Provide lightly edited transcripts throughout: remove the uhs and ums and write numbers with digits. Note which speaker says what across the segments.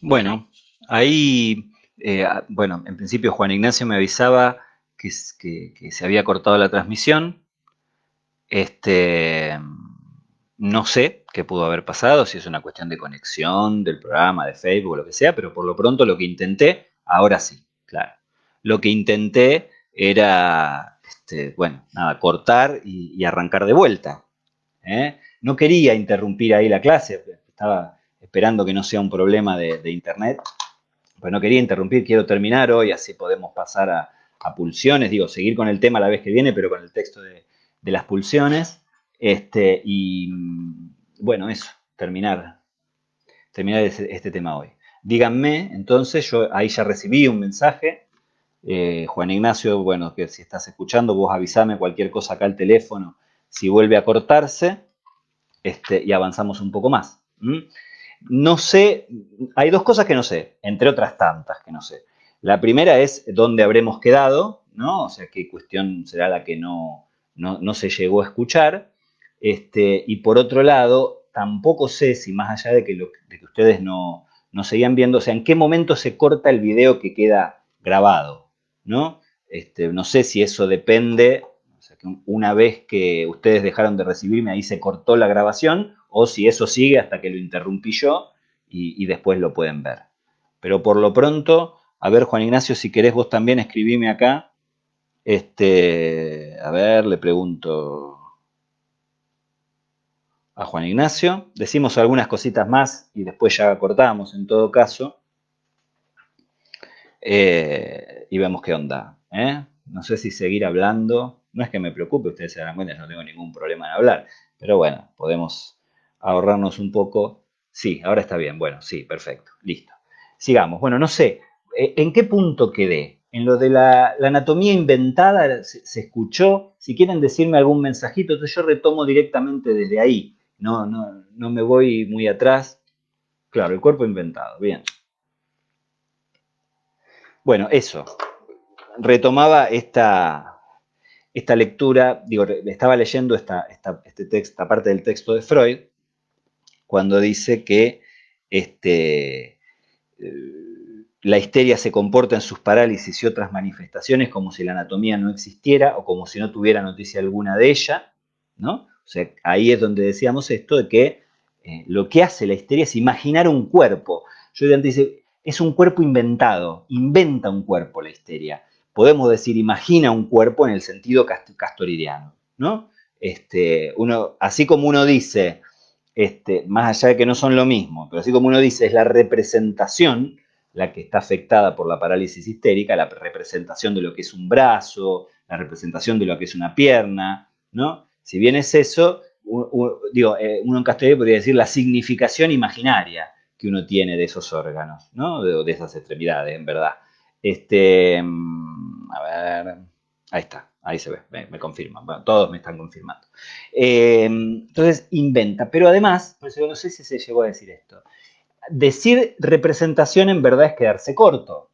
Speaker 1: Bueno, ahí, bueno, en principio Juan Ignacio me avisaba que se había cortado la transmisión. Este, no sé qué pudo haber pasado, si es una cuestión de conexión del programa, de Facebook o lo que sea, pero por lo pronto lo que intenté, ahora sí, claro. Lo que intenté era, bueno, nada, cortar y arrancar de vuelta. ¿Eh? No quería interrumpir ahí la clase, estaba esperando que no sea un problema de internet, pues no quería interrumpir, quiero terminar hoy, así podemos pasar a pulsiones, digo, seguir con el tema la vez que viene, pero con el texto de las pulsiones, y bueno, eso, terminar este tema hoy. Díganme, entonces, yo ahí ya recibí un mensaje, Juan Ignacio, bueno, que si estás escuchando, vos avisame cualquier cosa acá al teléfono, si vuelve a cortarse, y avanzamos un poco más. ¿Mm? No sé, hay dos cosas que no sé, entre otras tantas que no sé. La primera es dónde habremos quedado, ¿no? O sea, qué cuestión será la que no se llegó a escuchar. Y por otro lado, tampoco sé si más allá de que ustedes no seguían viendo, o sea, en qué momento se corta el video que queda grabado, ¿no? No sé si eso depende, o sea, que una vez que ustedes dejaron de recibirme, ahí se cortó la grabación, o si eso sigue hasta que lo interrumpí yo y después lo pueden ver. Pero por lo pronto, a ver, Juan Ignacio, si querés vos también escribime acá. A ver, le pregunto a Juan Ignacio. Decimos algunas cositas más y después ya cortamos en todo caso. Y vemos qué onda. No sé si seguir hablando. No es que me preocupe, ustedes se darán cuenta, yo no tengo ningún problema en hablar. Pero bueno, podemos ahorrarnos un poco. Sí, ahora está bien. Bueno, sí, perfecto. Listo. Sigamos. Bueno, no sé. ¿En qué punto quedé? En lo de la anatomía inventada se escuchó. Si quieren decirme algún mensajito, entonces yo retomo directamente desde ahí. No me voy muy atrás. Claro, el cuerpo inventado. Bien. Bueno, eso. Retomaba esta lectura, digo, estaba leyendo esta parte del texto de Freud, cuando dice que este, la histeria se comporta en sus parálisis y otras manifestaciones como si la anatomía no existiera o como si no tuviera noticia alguna de ella, ¿no? O sea, ahí es donde decíamos esto de que lo que hace la histeria es imaginar un cuerpo. Yo antes dice, es un cuerpo inventado, inventa un cuerpo la histeria. Podemos decir, imagina un cuerpo en el sentido castoridiano, ¿no? Así como uno dice, más allá de que no son lo mismo, pero así como uno dice, es la representación la que está afectada por la parálisis histérica, la representación de lo que es un brazo, la representación de lo que es una pierna, ¿no? Si bien es eso, uno en castellano podría decir la significación imaginaria que uno tiene de esos órganos, ¿no? De esas extremidades, en verdad. A ver, ahí está, ahí se ve, me confirman, bueno, todos me están confirmando. Entonces inventa, pero además, por eso no sé si se llegó a decir esto, decir representación en verdad es quedarse corto.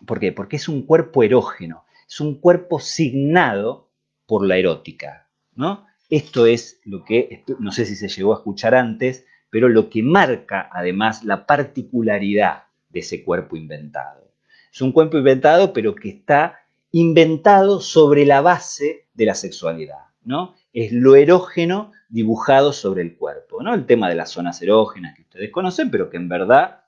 Speaker 1: ¿Por qué? Porque es un cuerpo erógeno, es un cuerpo signado por la erótica, ¿no? Esto es lo que, no sé si se llegó a escuchar antes, pero lo que marca además la particularidad de ese cuerpo inventado. Es un cuerpo inventado, pero que está inventado sobre la base de la sexualidad, ¿no? Es lo erógeno dibujado sobre el cuerpo, ¿no? El tema de las zonas erógenas que ustedes conocen, pero que en verdad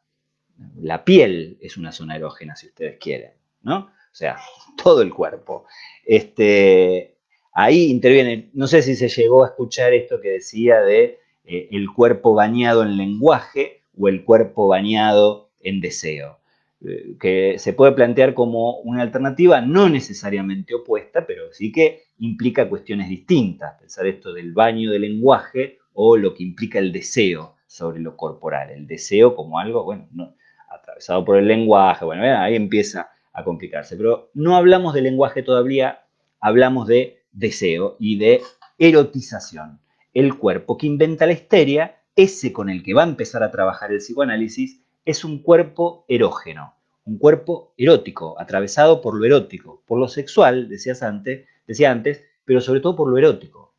Speaker 1: la piel es una zona erógena, si ustedes quieren, ¿no? O sea, todo el cuerpo. Ahí interviene, no sé si se llegó a escuchar esto que decía de el cuerpo bañado en lenguaje o el cuerpo bañado en deseo, que se puede plantear como una alternativa no necesariamente opuesta, pero sí que implica cuestiones distintas. Pensar esto del baño del lenguaje o lo que implica el deseo sobre lo corporal, el deseo como algo, bueno, no, atravesado por el lenguaje, bueno, ahí empieza a complicarse. Pero no hablamos de lenguaje todavía, hablamos de deseo y de erotización. El cuerpo que inventa la histeria, ese con el que va a empezar a trabajar el psicoanálisis, es un cuerpo erógeno, un cuerpo erótico, atravesado por lo erótico, por lo sexual, decía antes, pero sobre todo por lo erótico.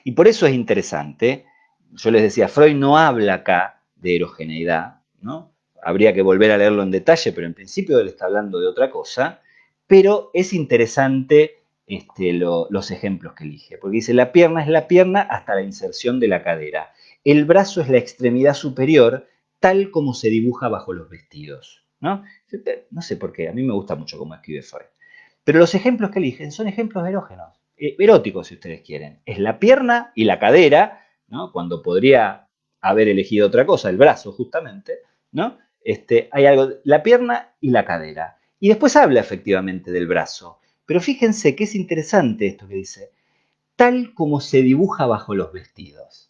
Speaker 1: Y por eso es interesante, yo les decía, Freud no habla acá de erogeneidad, ¿no? habría que volver a leerlo en detalle, pero en principio él está hablando de otra cosa, pero es interesante los ejemplos que elige, porque dice, la pierna es la pierna hasta la inserción de la cadera, el brazo es la extremidad superior, tal como se dibuja bajo los vestidos, ¿no? No sé por qué, a mí me gusta mucho cómo escribe Freud. Pero los ejemplos que eligen son ejemplos erógenos, eróticos si ustedes quieren. Es la pierna y la cadera, ¿no? Cuando podría haber elegido otra cosa, el brazo justamente, ¿no? Hay algo, la pierna y la cadera. Y después habla efectivamente del brazo. Pero fíjense que es interesante esto que dice, tal como se dibuja bajo los vestidos.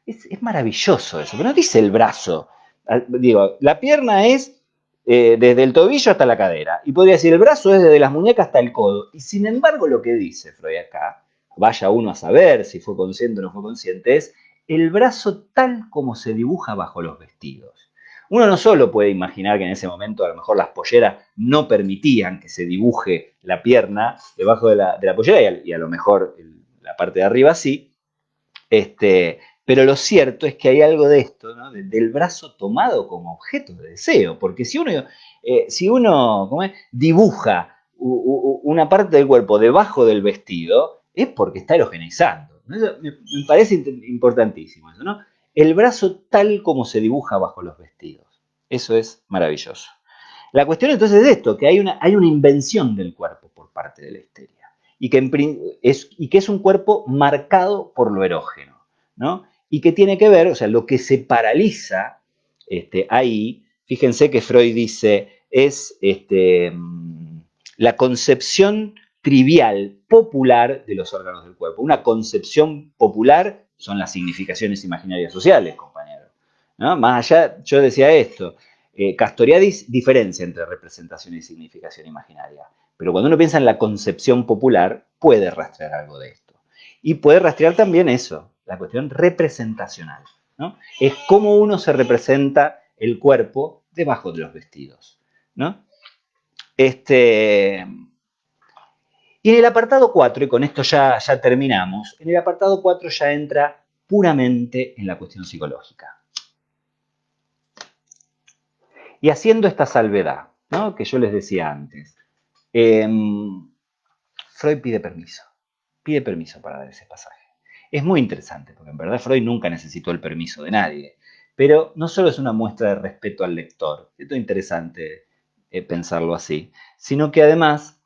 Speaker 1: Es maravilloso eso, pero no dice el brazo. Digo, la pierna es desde el tobillo hasta la cadera. Y podría decir, el brazo es desde las muñecas hasta el codo. Y sin embargo, lo que dice Freud acá, vaya uno a saber si fue consciente o no fue consciente, es el brazo tal como se dibuja bajo los vestidos. Uno no solo puede imaginar que en ese momento a lo mejor las polleras no permitían que se dibuje la pierna debajo de la pollera y a lo mejor la parte de arriba sí, pero lo cierto es que hay algo de esto, ¿no? Del brazo tomado como objeto de deseo, porque si uno ¿cómo es? Dibuja una parte del cuerpo debajo del vestido, es porque está erogenizando. ¿No? Eso me parece importantísimo eso, ¿no? El brazo tal como se dibuja bajo los vestidos. Eso es maravilloso. La cuestión entonces es esto, que hay una invención del cuerpo por parte de la histeria y que es un cuerpo marcado por lo erógeno, ¿no? Y que tiene que ver, o sea, lo que se paraliza ahí, fíjense que Freud dice, es la concepción trivial, popular de los órganos del cuerpo. Una concepción popular son las significaciones imaginarias sociales, compañeros. ¿No? Más allá, yo decía esto, Castoriadis diferencia entre representación y significación imaginaria. Pero cuando uno piensa en la concepción popular, puede rastrear algo de esto. Y puede rastrear también eso, la cuestión representacional, ¿no? Es cómo uno se representa el cuerpo debajo de los vestidos, ¿no? Y en el apartado 4, y con esto ya terminamos, en el apartado 4 ya entra puramente en la cuestión psicológica. Y haciendo esta salvedad, ¿no? Que yo les decía antes, eh, Freud pide permiso para dar ese pasaje. Es muy interesante, porque en verdad Freud nunca necesitó el permiso de nadie, pero no solo es una muestra de respeto al lector, esto es interesante pensarlo así, sino que además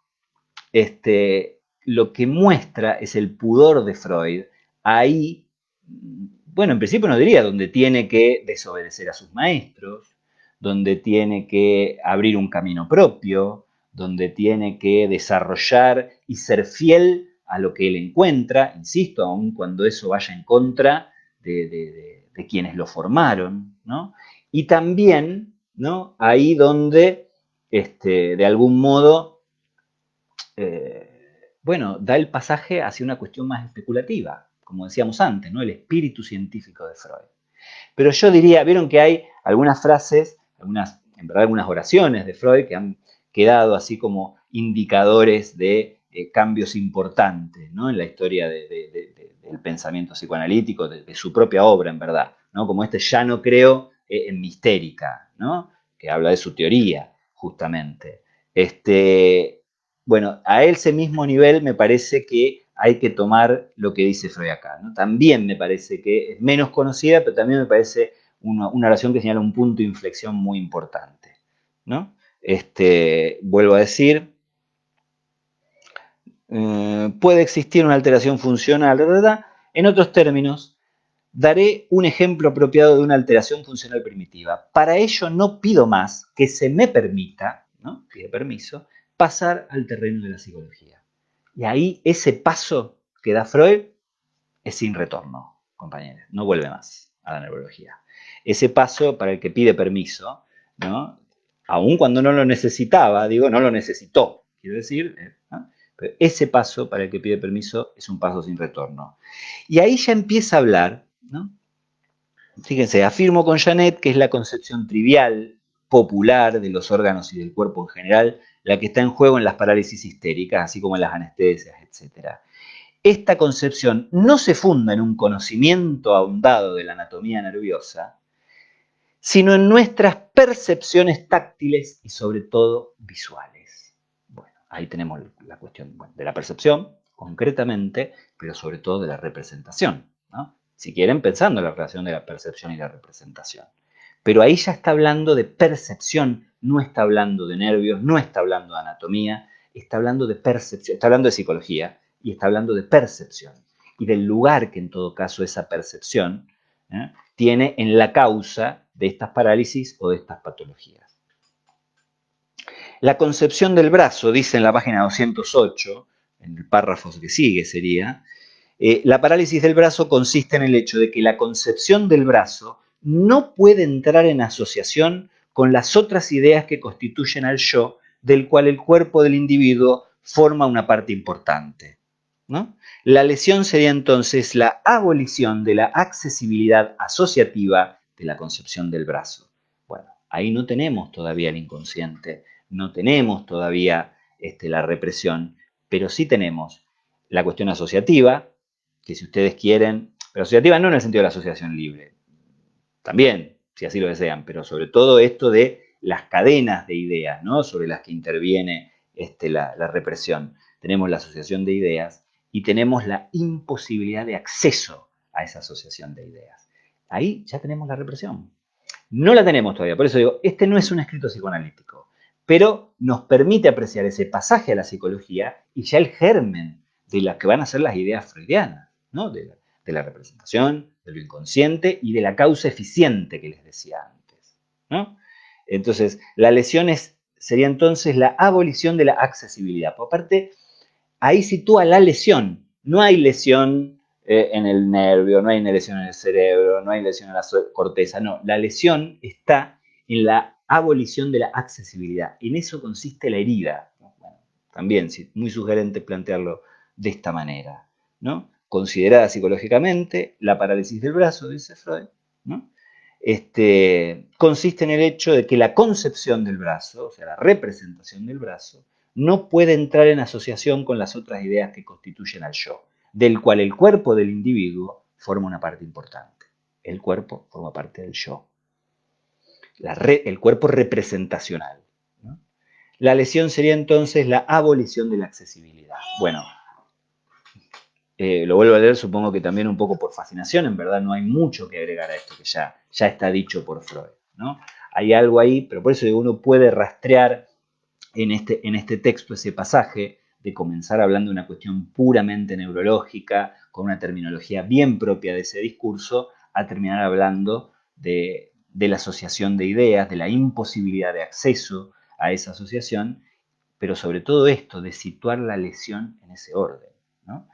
Speaker 1: lo que muestra es el pudor de Freud ahí, bueno, en principio no diría, donde tiene que desobedecer a sus maestros, donde tiene que abrir un camino propio, donde tiene que desarrollar y ser fiel a lo que él encuentra, insisto, aun cuando eso vaya en contra de quienes lo formaron, ¿no? Y también, ¿no? Ahí donde, de algún modo, bueno, da el pasaje hacia una cuestión más especulativa, como decíamos antes, ¿no? El espíritu científico de Freud. Pero yo diría, vieron que hay algunas frases, en verdad algunas oraciones de Freud que han quedado así como indicadores de cambios importantes, ¿no? En la historia del pensamiento psicoanalítico, de su propia obra, en verdad, ¿no? Como ya no creo en mistérica, ¿no? Que habla de su teoría, justamente. Bueno, a ese mismo nivel me parece que hay que tomar lo que dice Freud acá, ¿no? También me parece que es menos conocida, pero también me parece una oración que señala un punto de inflexión muy importante, ¿no? Vuelvo a decir, puede existir una alteración funcional, ¿verdad? En otros términos, daré un ejemplo apropiado de una alteración funcional primitiva. Para ello no pido más que se me permita, ¿no? Pide permiso, pasar al terreno de la psicología. Y ahí ese paso que da Freud es sin retorno, compañeros, no vuelve más a la neurología. Ese paso para el que pide permiso, ¿no? Aun cuando no lo necesitaba, digo, no lo necesitó, quiero decir, ¿no? Pero ese paso para el que pide permiso es un paso sin retorno. Y ahí ya empieza a hablar, ¿no? Fíjense, afirmo con Janet que es la concepción trivial, popular de los órganos y del cuerpo en general, la que está en juego en las parálisis histéricas, así como en las anestesias, etcétera. Esta concepción no se funda en un conocimiento ahondado de la anatomía nerviosa, sino en nuestras percepciones táctiles y sobre todo visuales. Bueno, ahí tenemos la cuestión de la percepción, concretamente, pero sobre todo de la representación, ¿no? Si quieren, pensando en la relación de la percepción y la representación. Pero ahí ya está hablando de percepción, no está hablando de nervios, no está hablando de anatomía, está hablando de percepción, está hablando de psicología y está hablando de percepción y del lugar que en todo caso esa percepción tiene en la causa de estas parálisis o de estas patologías. La concepción del brazo, dice en la página 208, en el párrafo que sigue sería, la parálisis del brazo consiste en el hecho de que la concepción del brazo no puede entrar en asociación con las otras ideas que constituyen al yo, del cual el cuerpo del individuo forma una parte importante, ¿no? La lesión sería entonces la abolición de la accesibilidad asociativa de la concepción del brazo. Bueno, ahí no tenemos todavía el inconsciente, no tenemos todavía la represión, pero sí tenemos la cuestión asociativa, que si ustedes quieren, pero asociativa no en el sentido de la asociación libre, también, si así lo desean, pero sobre todo esto de las cadenas de ideas, ¿no? Sobre las que interviene la represión. Tenemos la asociación de ideas y tenemos la imposibilidad de acceso a esa asociación de ideas. Ahí ya tenemos la represión. No la tenemos todavía, por eso digo, este no es un escrito psicoanalítico, pero nos permite apreciar ese pasaje a la psicología y ya el germen de las que van a ser las ideas freudianas, ¿no? De la representación, de lo inconsciente y de la causa eficiente que les decía antes, ¿no? Entonces, la lesión sería entonces la abolición de la accesibilidad. Por aparte, ahí sitúa la lesión. No hay lesión en el nervio, no hay lesión en el cerebro, no hay lesión en la corteza, no. La lesión está en la abolición de la accesibilidad. En eso consiste la herida. Bueno, también, sí, muy sugerente plantearlo de esta manera, ¿no? Considerada psicológicamente, la parálisis del brazo, dice Freud, ¿no? Consiste en el hecho de que la concepción del brazo, o sea, la representación del brazo, no puede entrar en asociación con las otras ideas que constituyen al yo, del cual el cuerpo del individuo forma una parte importante. El cuerpo forma parte del yo, el cuerpo representacional, ¿no? La lesión sería entonces la abolición de la accesibilidad. Bueno, lo vuelvo a leer, supongo que también un poco por fascinación, en verdad no hay mucho que agregar a esto que ya está dicho por Freud, ¿no? Hay algo ahí, pero por eso uno puede rastrear en este texto ese pasaje de comenzar hablando de una cuestión puramente neurológica, con una terminología bien propia de ese discurso, a terminar hablando de la asociación de ideas, de la imposibilidad de acceso a esa asociación, pero sobre todo esto, de situar la lesión en ese orden, ¿no?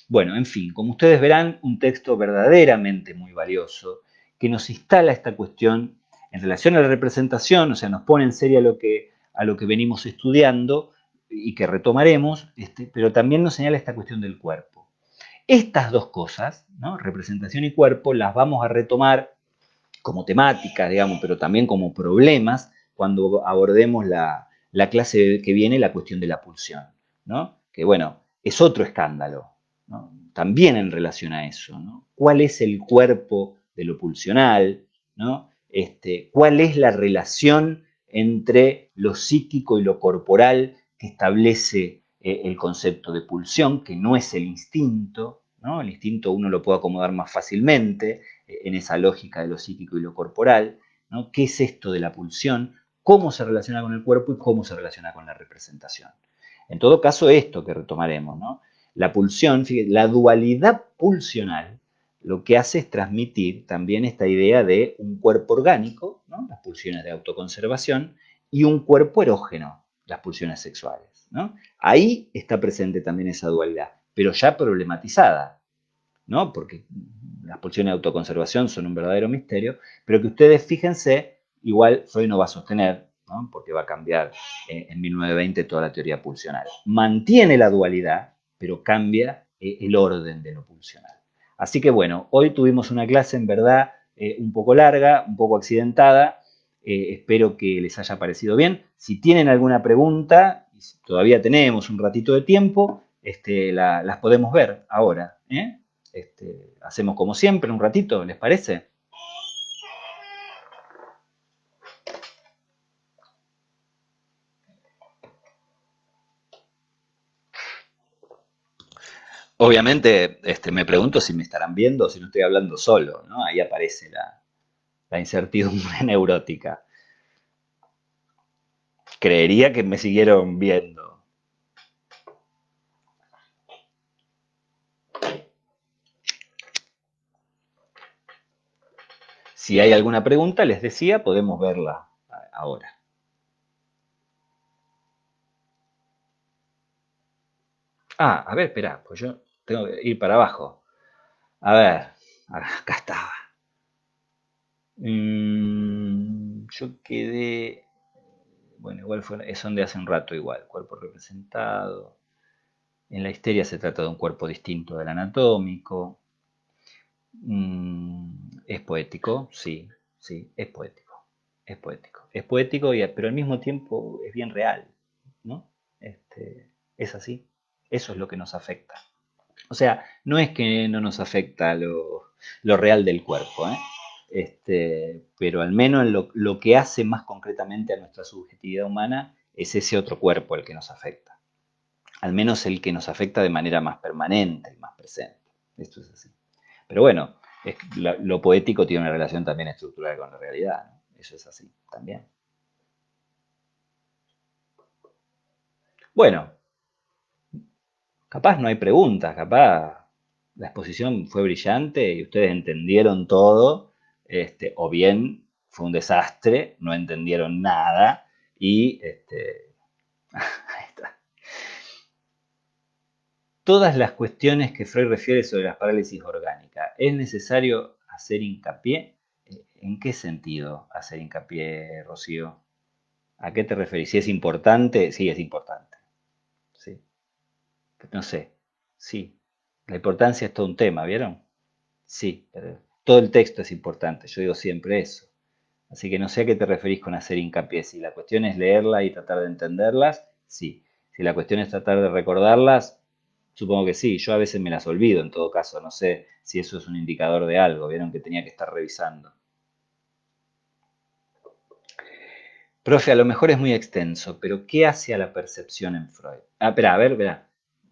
Speaker 1: Bueno, en fin, como ustedes verán, un texto verdaderamente muy valioso que nos instala esta cuestión en relación a la representación, o sea, nos pone en serio a lo que venimos estudiando y que retomaremos, pero también nos señala esta cuestión del cuerpo. Estas dos cosas, ¿no? Representación y cuerpo, las vamos a retomar como temáticas, digamos, pero también como problemas cuando abordemos la clase que viene, la cuestión de la pulsión, ¿no? Que bueno, es otro escándalo, ¿no? También en relación a eso, ¿no? ¿Cuál es el cuerpo de lo pulsional, ¿no? ¿Cuál es la relación entre lo psíquico y lo corporal que establece el concepto de pulsión, que no es el instinto, ¿no? El instinto uno lo puede acomodar más fácilmente en esa lógica de lo psíquico y lo corporal, ¿no? ¿Qué es esto de la pulsión? ¿Cómo se relaciona con el cuerpo y cómo se relaciona con la representación? En todo caso, esto que retomaremos, ¿no? La pulsión, fíjate, la dualidad pulsional, lo que hace es transmitir también esta idea de un cuerpo orgánico, ¿no? Las pulsiones de autoconservación, y un cuerpo erógeno, las pulsiones sexuales, ¿no? Ahí está presente también esa dualidad, pero ya problematizada, ¿no? Porque las pulsiones de autoconservación son un verdadero misterio, pero que ustedes fíjense, igual Freud no va a sostener, ¿no? Porque va a cambiar en 1920 toda la teoría pulsional. Mantiene la dualidad, pero cambia el orden de lo pulsional. Así que bueno, hoy tuvimos una clase en verdad un poco larga, un poco accidentada. Espero que les haya parecido bien. Si tienen alguna pregunta, y si todavía tenemos un ratito de tiempo, las podemos ver ahora, ¿eh? Hacemos como siempre un ratito, ¿les parece? Obviamente, me pregunto si me estarán viendo o si no estoy hablando solo, ¿no? Ahí aparece la incertidumbre neurótica. Creería que me siguieron viendo. Si hay alguna pregunta, les decía, podemos verla ahora. Ah, a ver, espera, pues yo tengo que ir para abajo. A ver, acá estaba. Yo quedé, bueno, igual son de hace un rato igual, cuerpo representado. En la histeria se trata de un cuerpo distinto del anatómico. Es poético, sí, sí, es poético. Es poético. Es poético, pero al mismo tiempo es bien real, ¿no? Es así. Eso es lo que nos afecta. O sea, no es que no nos afecta lo real del cuerpo, ¿eh? Pero al menos en lo que hace más concretamente a nuestra subjetividad humana es ese otro cuerpo el que nos afecta. Al menos el que nos afecta de manera más permanente y más presente. Esto es así. Pero bueno, lo poético tiene una relación también estructural con la realidad, ¿no? Eso es así también. Bueno, capaz no hay preguntas, capaz la exposición fue brillante y ustedes entendieron todo, o bien fue un desastre, no entendieron nada y ahí está. Todas las cuestiones que Freud refiere sobre las parálisis orgánicas, ¿es necesario hacer hincapié? ¿En qué sentido hacer hincapié, Rocío? ¿A qué te referís? Si es importante, sí, es importante. Sí. No sé. Sí. La importancia es todo un tema, ¿vieron? Sí, pero todo el texto es importante, yo digo siempre eso. Así que no sé a qué te referís con hacer hincapié. Si la cuestión es leerla y tratar de entenderlas, sí. Si la cuestión es tratar de recordarlas, supongo que sí. Yo a veces me las olvido en todo caso. No sé si eso es un indicador de algo. Vieron que tenía que estar revisando. Profe, a lo mejor es muy extenso, pero ¿qué hace a la percepción en Freud? Ah, espera, a ver, espera.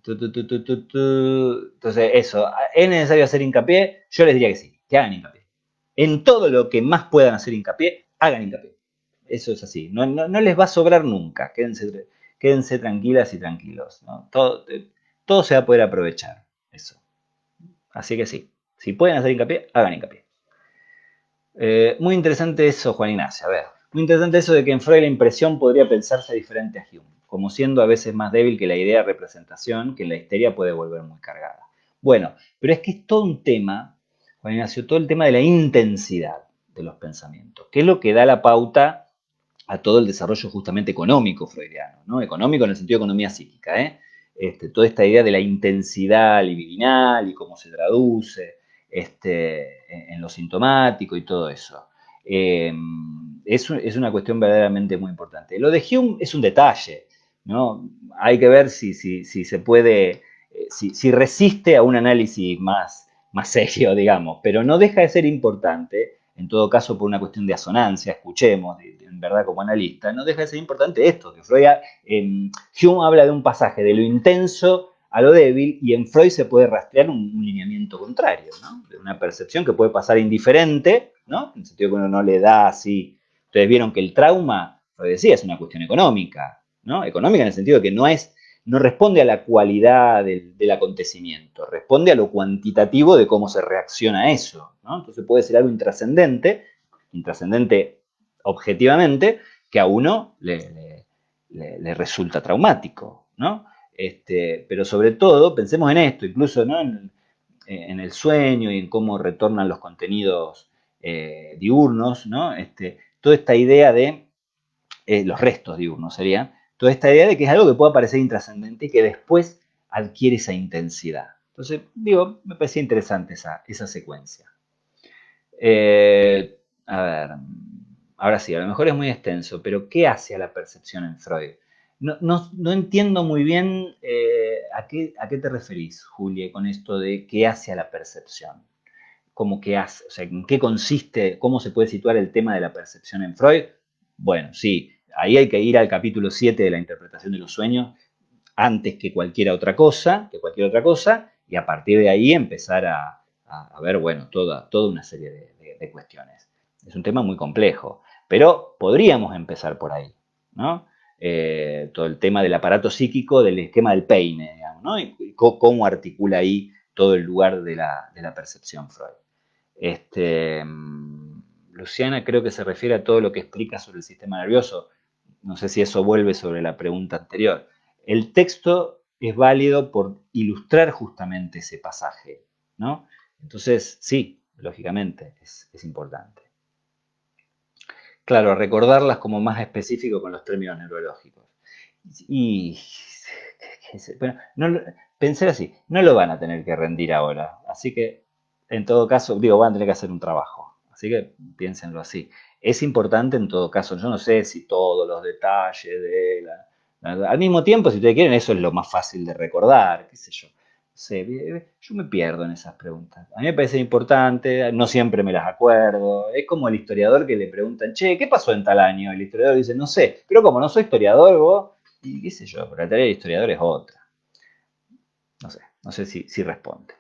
Speaker 1: Entonces, eso, ¿es necesario hacer hincapié? Yo les diría que sí, que hagan hincapié. En todo lo que más puedan hacer hincapié, hagan hincapié. Eso es así, no les va a sobrar nunca, quédense tranquilas y tranquilos, ¿no? Todo se va a poder aprovechar, eso. Así que sí, si pueden hacer hincapié, hagan hincapié. Muy interesante eso, Juan Ignacio. A ver, muy interesante eso de que en Freud la impresión podría pensarse diferente a Hume, como siendo a veces más débil que la idea de representación, que en la histeria puede volver muy cargada. Bueno, pero es que es todo un tema, Juan Ignacio, todo el tema de la intensidad de los pensamientos, que es lo que da la pauta a todo el desarrollo justamente económico freudiano, ¿no? Económico en el sentido de economía psíquica, ¿eh? Toda esta idea de la intensidad libidinal y cómo se traduce en lo sintomático y todo eso. Eh, es una cuestión verdaderamente muy importante. Lo de Hume es un detalle, ¿no? Hay que ver si se puede, si resiste a un análisis más serio, digamos, pero no deja de ser importante, en todo caso por una cuestión de asonancia, escuchemos, en verdad como analista, no deja de ser importante esto, que Freud, Hume habla de un pasaje de lo intenso a lo débil y en Freud se puede rastrear un lineamiento contrario, ¿no? De una percepción que puede pasar indiferente, ¿no? En el sentido que uno no le da así. Ustedes vieron que el trauma, Freud decía, es una cuestión económica, ¿no? Económica en el sentido de que no responde a la cualidad del acontecimiento, responde a lo cuantitativo de cómo se reacciona a eso, ¿no? Entonces puede ser algo intrascendente objetivamente, que a uno le resulta traumático, ¿no? Pero sobre todo, pensemos en esto, incluso ¿no? en el sueño y en cómo retornan los contenidos diurnos, ¿no? Toda esta idea de los restos diurnos serían, toda esta idea de que es algo que puede parecer intrascendente y que después adquiere esa intensidad. Entonces, digo, me parecía interesante esa secuencia. A ver, ahora sí, a lo mejor es muy extenso, pero ¿qué hace a la percepción en Freud? No entiendo muy bien a qué te referís, Julia, con esto de qué hace a la percepción. ¿Cómo qué hace? O sea, ¿en qué consiste, cómo se puede situar el tema de la percepción en Freud? Bueno, sí, ahí hay que ir al capítulo 7 de la interpretación de los sueños, antes que cualquier otra cosa, y a partir de ahí empezar a ver, bueno, toda una serie de cuestiones. Es un tema muy complejo, pero podríamos empezar por ahí, ¿no? Todo el tema del aparato psíquico, del esquema del peine, digamos, ¿no? Y cómo articula ahí todo el lugar de la percepción Freud. Este, Luciana creo que se refiere a todo lo que explica sobre el sistema nervioso. No sé si eso vuelve sobre la pregunta anterior. El texto es válido por ilustrar justamente ese pasaje, ¿no? Entonces, sí, lógicamente, es importante. Claro, recordarlas como más específico con los términos neurológicos. Y bueno, pensar así, no lo van a tener que rendir ahora. Así que, en todo caso, digo, van a tener que hacer un trabajo. Así que piénsenlo así. Es importante en todo caso, yo no sé si todos los detalles de al mismo tiempo, si ustedes quieren, eso es lo más fácil de recordar, qué sé yo. No sé, yo me pierdo en esas preguntas. A mí me parece importante, no siempre me las acuerdo. Es como el historiador que le preguntan, che, ¿qué pasó en tal año? El historiador dice, no sé, pero como no soy historiador, vos, y qué sé yo, pero la tarea del historiador es otra. No sé si responde.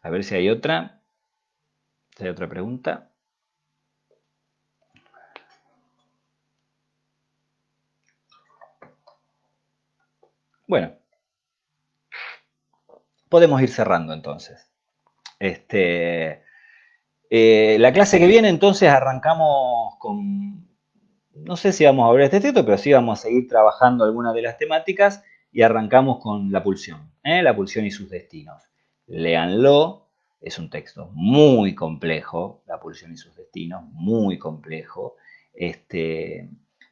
Speaker 1: A ver si hay otra. Si hay otra pregunta. Bueno, podemos ir cerrando entonces. La clase que viene entonces arrancamos con, no sé si vamos a ver este texto, pero sí vamos a seguir trabajando algunas de las temáticas y arrancamos con la pulsión y sus destinos. Léanlo, es un texto muy complejo, la pulsión y sus destinos, muy complejo. Este,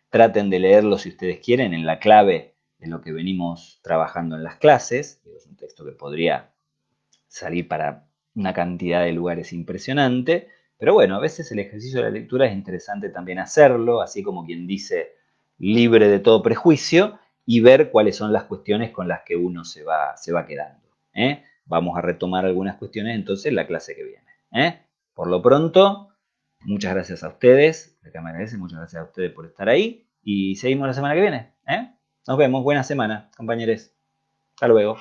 Speaker 1: Traten de leerlo si ustedes quieren en la clave de lo que venimos trabajando en las clases. Es un texto que podría salir para una cantidad de lugares impresionante, pero bueno, a veces el ejercicio de la lectura es interesante también hacerlo, así como quien dice, libre de todo prejuicio, y ver cuáles son las cuestiones con las que uno se va quedando. ¿Eh? Vamos a retomar algunas cuestiones entonces en la clase que viene. ¿Eh? Por lo pronto, muchas gracias a ustedes, la cámara agradece, muchas gracias a ustedes por estar ahí, y seguimos la semana que viene. ¿Eh? Nos vemos, buena semana, compañeros. Hasta luego.